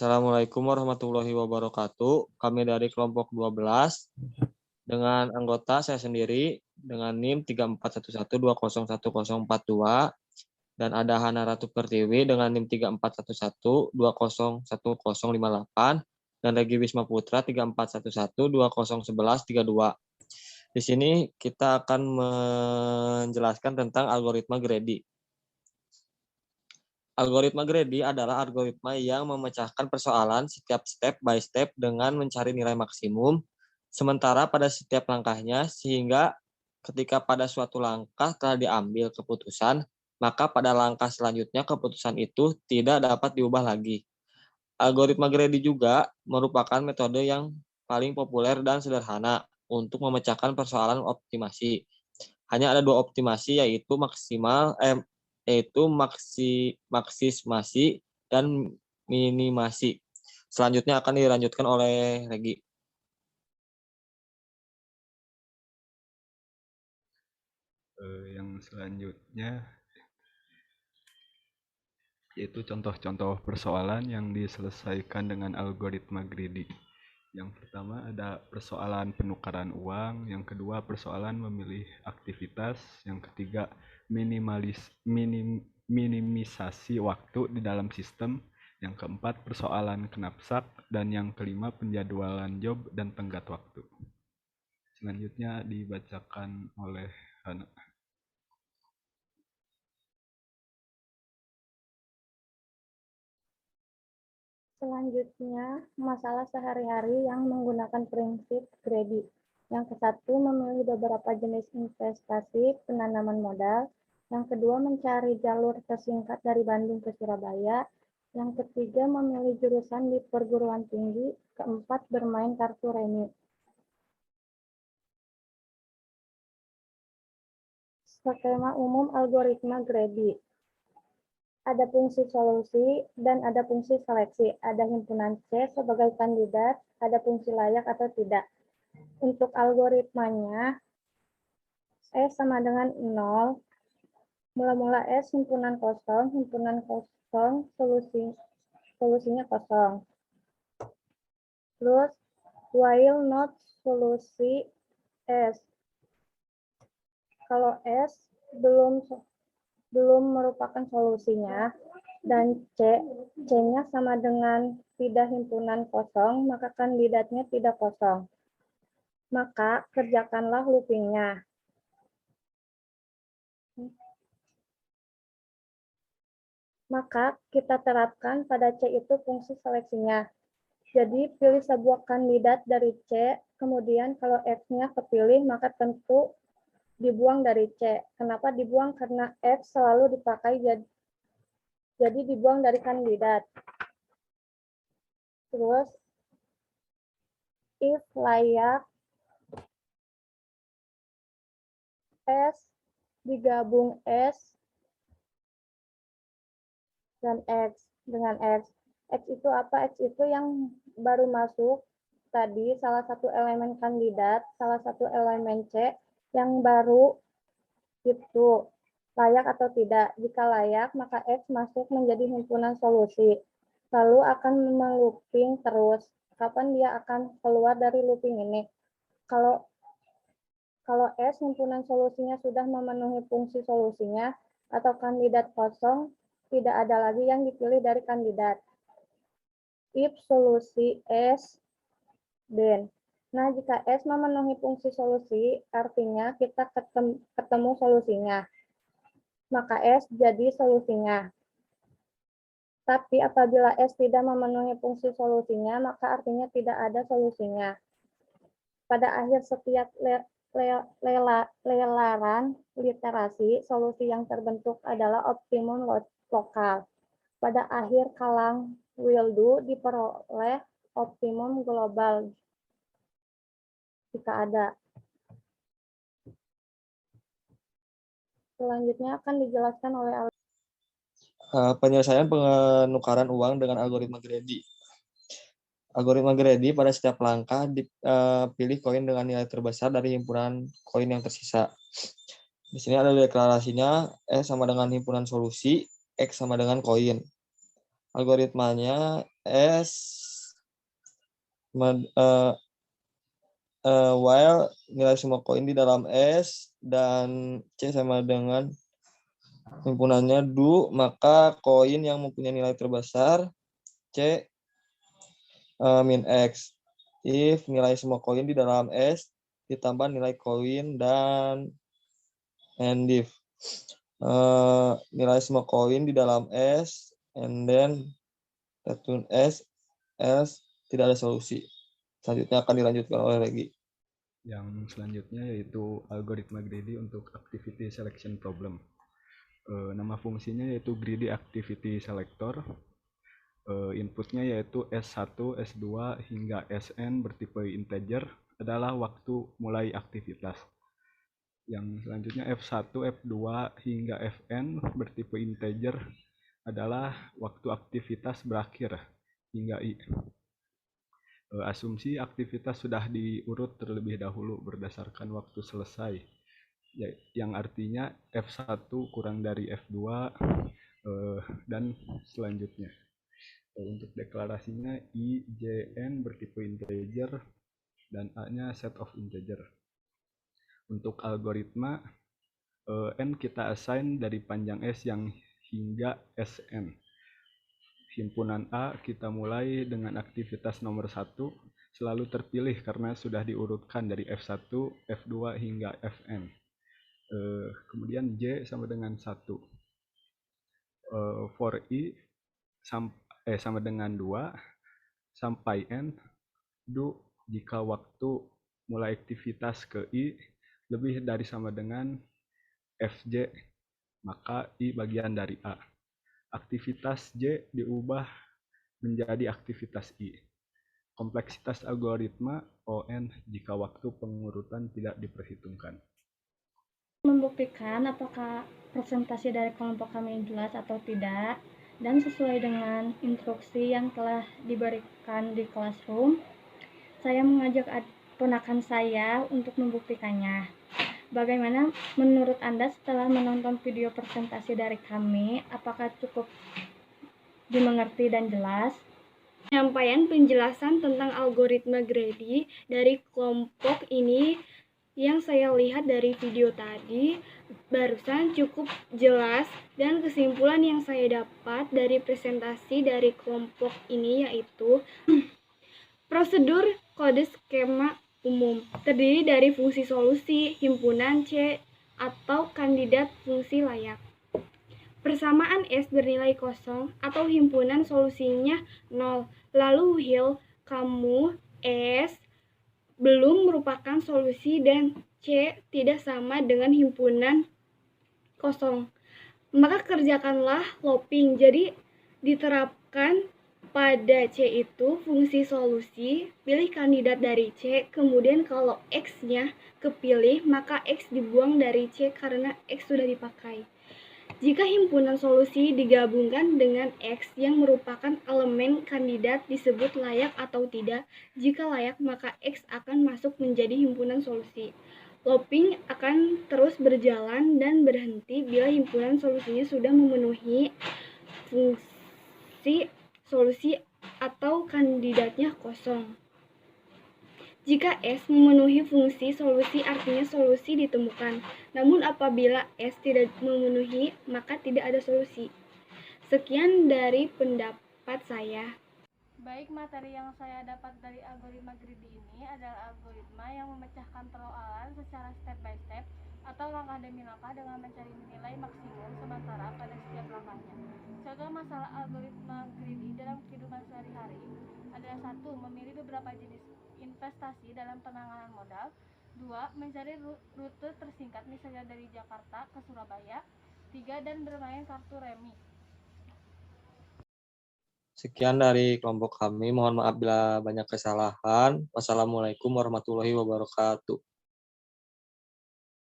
Assalamualaikum warahmatullahi wabarakatuh. Kami dari kelompok 12 dengan anggota saya sendiri dengan NIM 3411201042 dan ada Hana Ratu Pertiwi dengan NIM 3411201058 dan Regi Wisma Putra 3411201132. Di sini kita akan menjelaskan tentang algoritma Grady. Algoritma Grady adalah algoritma yang memecahkan persoalan setiap step by step dengan mencari nilai maksimum, sementara pada setiap langkahnya, sehingga ketika pada suatu langkah telah diambil keputusan, maka pada langkah selanjutnya keputusan itu tidak dapat diubah lagi. Algoritma Grady juga merupakan metode yang paling populer dan sederhana untuk memecahkan persoalan optimasi. Hanya ada dua optimasi, yaitu maksismasi dan minimasi. Selanjutnya akan dilanjutkan oleh Regi. Yang selanjutnya yaitu contoh-contoh persoalan yang diselesaikan dengan algoritma Grady. Yang pertama ada persoalan penukaran uang, yang kedua persoalan memilih aktivitas, yang ketiga minimisasi waktu di dalam sistem, yang keempat persoalan knapsak, dan yang kelima penjadwalan job dan tenggat waktu. Selanjutnya dibacakan oleh Hana. Selanjutnya, masalah sehari-hari yang menggunakan prinsip Grady. Yang ke-1, memilih beberapa jenis investasi penanaman modal. Yang kedua, mencari jalur tersingkat dari Bandung ke Surabaya. Yang ketiga, memilih jurusan di perguruan tinggi. Keempat, bermain kartu remi. Skema umum algoritma Grady. Ada fungsi solusi dan ada fungsi seleksi. Ada himpunan C sebagai kandidat, ada fungsi layak atau tidak. Untuk algoritmanya, S sama dengan 0. Mula-mula S himpunan kosong, solusinya kosong. Terus, while not solusi S. Kalau S belum merupakan solusinya, dan C-nya sama dengan tidak himpunan kosong, maka kandidatnya tidak kosong. Maka kerjakanlah loopingnya. Maka kita terapkan pada C itu fungsi seleksinya. Jadi pilih sebuah kandidat dari C, kemudian kalau X-nya kepilih, maka tentu dibuang dari C. Kenapa dibuang? Karena X selalu dipakai, jadi dibuang dari kandidat. Terus, if layak, S digabung S dan X dengan X. X itu apa? X itu yang baru masuk tadi, salah satu elemen kandidat, salah satu elemen C yang baru itu layak atau tidak. Jika layak, maka X masuk menjadi himpunan solusi. Lalu akan melooping terus. Kapan dia akan keluar dari looping ini? Kalau S himpunan solusinya sudah memenuhi fungsi solusinya atau kandidat kosong, tidak ada lagi yang dipilih dari kandidat. If solusi S, then. Nah, jika S memenuhi fungsi solusi, artinya kita ketemu solusinya. Maka S jadi solusinya. Tapi apabila S tidak memenuhi fungsi solusinya, maka artinya tidak ada solusinya. Pada akhir setiap lelaran literasi, solusi yang terbentuk adalah optimum lokal. Pada akhir kalang will do diperoleh optimum global jika ada. Selanjutnya akan dijelaskan oleh Penyelesaian penukaran uang dengan algoritma Grady. Algoritma Grady pada setiap langkah pilih koin dengan nilai terbesar dari himpunan koin yang tersisa. Di sini ada deklarasinya, S sama dengan himpunan solusi, X sama dengan koin. Algoritmanya while nilai semua koin di dalam S dan C sama dengan himpunannya do, maka koin yang mempunyai nilai terbesar C min X. If nilai semua koin di dalam S ditambah nilai koin dan and if nilai semua koin di dalam S and then return S else tidak ada solusi. Selanjutnya akan dilanjutkan oleh Regi. Yang selanjutnya yaitu algoritma greedy untuk activity selection problem. Nama fungsinya yaitu greedy activity selector. Inputnya yaitu S1, S2 hingga Sn bertipe integer adalah waktu mulai aktivitas. Yang selanjutnya F1, F2 hingga Fn bertipe integer adalah waktu aktivitas berakhir hingga I. Asumsi aktivitas sudah diurut terlebih dahulu berdasarkan waktu selesai, yang artinya F1 kurang dari F2 dan selanjutnya. Untuk deklarasinya I, J, N bertipe integer dan A-nya set of integer. Untuk algoritma N kita assign dari panjang S yang hingga Sn. Himpunan A kita mulai dengan aktivitas nomor 1 selalu terpilih karena sudah diurutkan dari F1, F2 hingga Fn. Kemudian J sama dengan 1. For I sama dengan 2 sampai N do jika waktu mulai aktivitas ke I lebih dari sama dengan Fj, maka I bagian dari A. Aktivitas J diubah menjadi aktivitas I. Kompleksitas algoritma ON jika waktu pengurutan tidak diperhitungkan. Membuktikan apakah presentasi dari kelompok kami jelas atau tidak dan sesuai dengan instruksi yang telah diberikan di classroom, saya mengajak ponakan saya untuk membuktikannya. Bagaimana menurut Anda setelah menonton video presentasi dari kami? Apakah cukup dimengerti dan jelas? Penyampaian penjelasan tentang algoritma greedy dari kelompok ini yang saya lihat dari video tadi barusan cukup jelas, dan kesimpulan yang saya dapat dari presentasi dari kelompok ini yaitu prosedur kode skema umum terdiri dari fungsi solusi, himpunan C, atau kandidat fungsi layak. Persamaan S bernilai kosong atau himpunan solusinya 0. Lalu while kamu S belum merupakan solusi dan C tidak sama dengan himpunan kosong, maka kerjakanlah looping. Jadi diterapkan pada C itu fungsi solusi, pilih kandidat dari C, kemudian kalau X-nya kepilih, maka X dibuang dari C karena X sudah dipakai. Jika himpunan solusi digabungkan dengan X yang merupakan elemen kandidat disebut layak atau tidak. Jika layak, maka X akan masuk menjadi himpunan solusi. Looping akan terus berjalan dan berhenti bila himpunan solusinya sudah memenuhi fungsi solusi atau kandidatnya kosong. Jika S memenuhi fungsi solusi, artinya solusi ditemukan. Namun apabila S tidak memenuhi, maka tidak ada solusi. Sekian dari pendapat saya. Baik, materi yang saya dapat dari algoritma greedy ini adalah algoritma yang memecahkan persoalan secara step by step atau langkah demi langkah dengan mencari nilai maksimum sementara pada setiap langkahnya. Contoh masalah algoritma greedy dalam kehidupan sehari-hari adalah 1. Memilih beberapa jenis investasi dalam penanganan modal. 2. Mencari rute tersingkat misalnya dari Jakarta ke Surabaya. 3. Dan bermain kartu remi. Sekian dari kelompok kami. Mohon maaf bila banyak kesalahan. Wassalamualaikum warahmatullahi wabarakatuh.